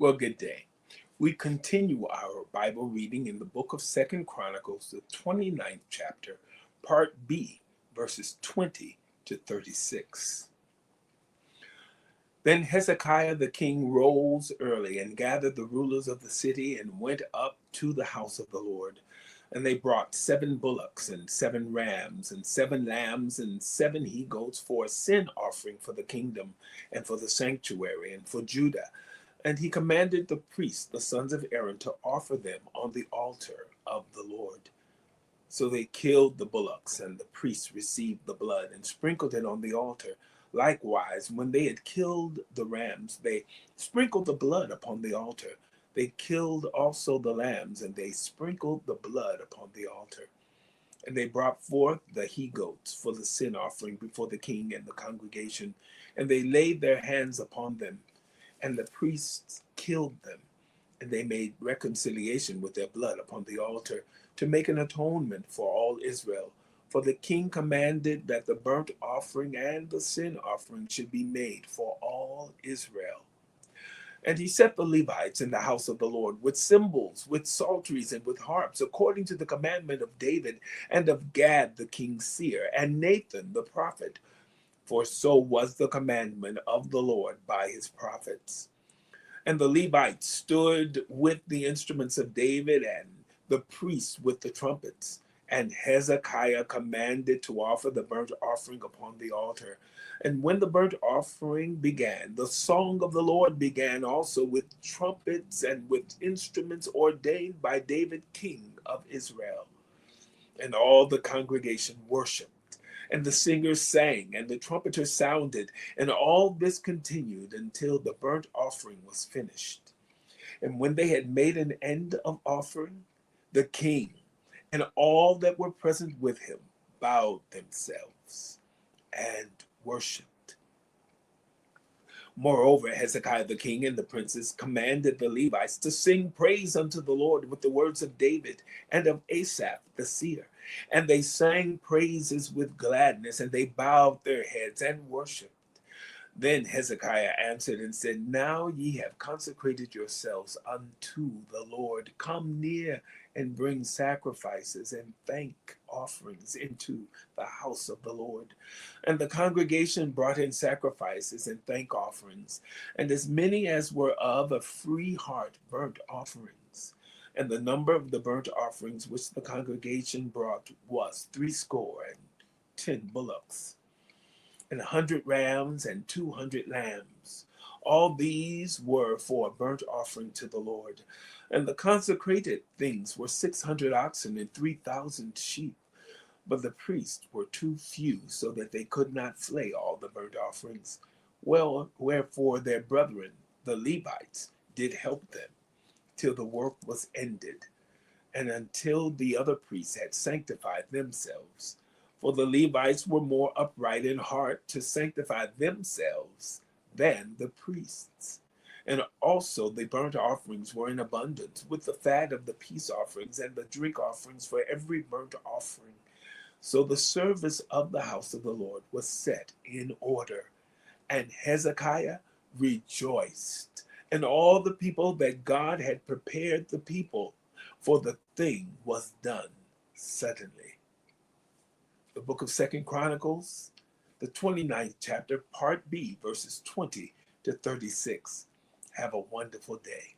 Well, good day. We continue our Bible reading in the book of Second Chronicles, the 29th chapter, part B, verses 20 to 36. Then Hezekiah the king rose early and gathered the rulers of the city and went up to the house of the Lord. And they brought 7 bullocks and 7 rams and 7 lambs and 7 he-goats for a sin offering for the kingdom and for the sanctuary and for Judah. And he commanded the priests, the sons of Aaron, to offer them on the altar of the Lord. So they killed the bullocks, and the priests received the blood and sprinkled it on the altar. Likewise, when they had killed the rams, they sprinkled the blood upon the altar. They killed also the lambs, and they sprinkled the blood upon the altar. And they brought forth the he-goats for the sin offering before the king and the congregation, and they laid their hands upon them. And the priests killed them, and they made reconciliation with their blood upon the altar to make an atonement for all Israel. For the king commanded that the burnt offering and the sin offering should be made for all Israel. And he set the Levites in the house of the Lord with cymbals, with psalteries, and with harps, according to the commandment of David and of Gad the king's seer, and Nathan the prophet. For so was the commandment of the Lord by his prophets. And the Levites stood with the instruments of David, and the priests with the trumpets. And Hezekiah commanded to offer the burnt offering upon the altar. And when the burnt offering began, the song of the Lord began also with trumpets and with instruments ordained by David king of Israel. And all the congregation worshiped. And the singers sang, and the trumpeters sounded, and all this continued until the burnt offering was finished. And when they had made an end of offering, the king and all that were present with him bowed themselves and worshipped. Moreover, Hezekiah the king and the princes commanded the Levites to sing praise unto the Lord with the words of David and of Asaph the seer. And they sang praises with gladness, and they bowed their heads and worshipped. Then Hezekiah answered and said, Now ye have consecrated yourselves unto the Lord. Come near and bring sacrifices and thank offerings into the house of the Lord. And the congregation brought in sacrifices and thank offerings, and as many as were of a free heart burnt offerings. And the number of the burnt offerings which the congregation brought was 70 bullocks, and 100 rams, and 200 lambs. All these were for a burnt offering to the Lord. And the consecrated things were 600 oxen and 3,000 sheep. But the priests were too few, so that they could not flay all the burnt offerings. Well, wherefore their brethren, the Levites, did help them, till the work was ended, and until the other priests had sanctified themselves. For the Levites were more upright in heart to sanctify themselves than the priests. And also the burnt offerings were in abundance, with the fat of the peace offerings and the drink offerings for every burnt offering. So the service of the house of the Lord was set in order. And Hezekiah rejoiced, and all the people, that God had prepared the people, for the thing was done suddenly. The book of Second Chronicles, the 29th chapter, part B, verses 20 to 36. Have a wonderful day.